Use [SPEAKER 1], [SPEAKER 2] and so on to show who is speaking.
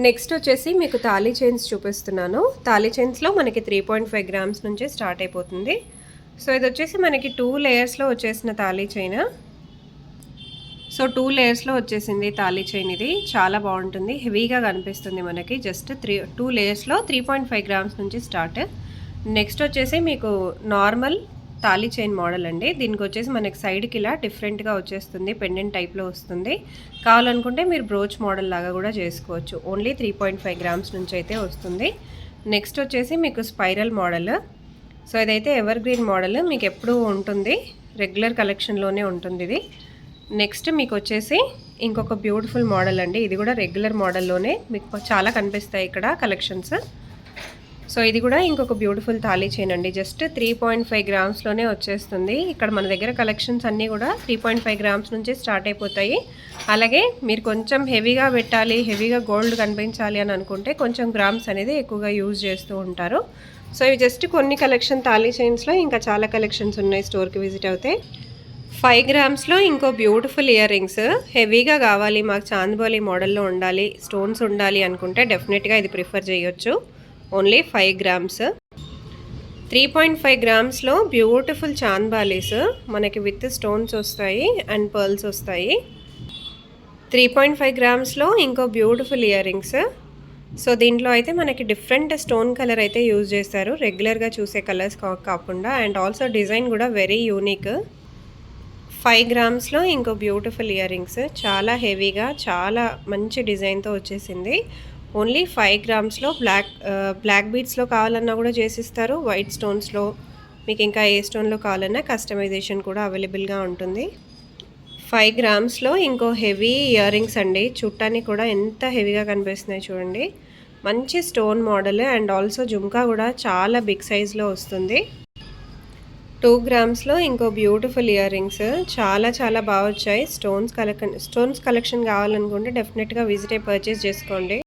[SPEAKER 1] Next వచ్చేసి మీకు thali chains చూపిస్తున్నాను. తాళీ చైన్స్లో మనకి 3.5 గ్రామ్స్ నుంచి స్టార్ట్ అయిపోతుంది. సో ఇది వచ్చేసి మనకి 2 లేయర్స్లో వచ్చేసిన తాళీ చైన్. సో 2 లేయర్స్లో వచ్చేసింది తాళీ చైన్. ఇది చాలా బాగుంటుంది, హెవీగా కనిపిస్తుంది మనకి. జస్ట్ 2 లేయర్స్లో 3.5 గ్రామ్స్ నుంచి స్టార్ట్. నెక్స్ట్ వచ్చేసి మీకు నార్మల్ తాళీ చైన్ మోడల్ అండి. దీనికి వచ్చేసి మనకి సైడ్కి ఇలా డిఫరెంట్గా వచ్చేస్తుంది, పెండెంట్ టైప్లో వస్తుంది. కావాలనుకుంటే మీరు బ్రోచ్ మోడల్ లాగా కూడా చేసుకోవచ్చు. ఓన్లీ 3.5 గ్రామ్స్ నుంచి అయితే వస్తుంది. నెక్స్ట్ వచ్చేసి మీకు స్పైరల్ మోడల్. సో ఇదైతే ఎవర్ గ్రీన్ మోడల్, మీకు ఎప్పుడూ ఉంటుంది, రెగ్యులర్ కలెక్షన్లోనే ఉంటుంది ఇది. నెక్స్ట్ మీకు వచ్చేసి ఇంకొక బ్యూటిఫుల్ మోడల్ అండి. ఇది కూడా రెగ్యులర్ మోడల్లోనే మీకు చాలా కనిపిస్తాయి ఇక్కడ కలెక్షన్స్. సో ఇది కూడా ఇంకొక బ్యూటిఫుల్ తాళీ చైన్ అండి. జస్ట్ 3.5 గ్రామ్స్లోనే వచ్చేస్తుంది. ఇక్కడ మన దగ్గర కలెక్షన్స్ అన్నీ కూడా 3.5 గ్రామ్స్ నుంచి స్టార్ట్ అయిపోతాయి. అలాగే మీరు కొంచెం హెవీగా పెట్టాలి, హెవీగా గోల్డ్ కనిపించాలి అని అనుకుంటే కొంచెం గ్రామ్స్ అనేది ఎక్కువగా యూజ్ చేస్తూ ఉంటారు. సో ఇవి జస్ట్ కొన్ని కలెక్షన్ తాళీ చైన్స్లో, ఇంకా చాలా కలెక్షన్స్ ఉన్నాయి, స్టోర్కి విజిట్ అవుతే. 5 గ్రామ్స్లో ఇంకో బ్యూటిఫుల్ ఇయర్ రింగ్స్. హెవీగా కావాలి, మాకు చాందిబాలి మోడల్లో ఉండాలి, స్టోన్స్ ఉండాలి అనుకుంటే డెఫినెట్గా ఇది ప్రిఫర్ చేయొచ్చు. Only 5 grams. 3.5 గ్రామ్స్లో బ్యూటిఫుల్ చాంద్బాలీస్ మనకి విత్ స్టోన్స్ వస్తాయి అండ్ పర్ల్స్ వస్తాయి. 3.5 గ్రామ్స్లో ఇంకో బ్యూటిఫుల్ ఇయర్ రింగ్స్. సో దీంట్లో అయితే మనకి డిఫరెంట్ స్టోన్ కలర్ అయితే యూజ్ చేస్తారు, రెగ్యులర్గా చూసే కలర్స్ కాకుండా. అండ్ ఆల్సో డిజైన్ కూడా వెరీ యూనిక్. 5 గ్రామ్స్లో ఇంకో బ్యూటిఫుల్ ఇయర్ రింగ్స్, చాలా హెవీగా చాలా మంచి డిజైన్తో వచ్చేసింది. ఓన్లీ 5 గ్రామ్స్లో బ్లాక్ బీడ్స్లో కావాలన్నా కూడా చేసిస్తారు, వైట్ స్టోన్స్లో, మీకు ఇంకా ఏ స్టోన్లో కావాలన్నా కస్టమైజేషన్ కూడా అవైలబుల్గా ఉంటుంది. 5 గ్రామ్స్లో ఇంకో హెవీ ఇయర్ రింగ్స్ అండి. చూడటానికి కూడా ఎంత హెవీగా కనిపిస్తున్నాయి చూడండి. మంచి stone model and also jhumka కూడా చాలా బిగ్ సైజ్లో వస్తుంది. 2 గ్రామ్స్లో ఇంకో బ్యూటిఫుల్ ఇయర్ రింగ్స్, చాలా చాలా బాగా వచ్చాయి. స్టోన్స్ కలెక్షన్ కావాలనుకుంటే డెఫినెట్గా విజిట్ అయ్యి పర్చేస్ చేసుకోండి.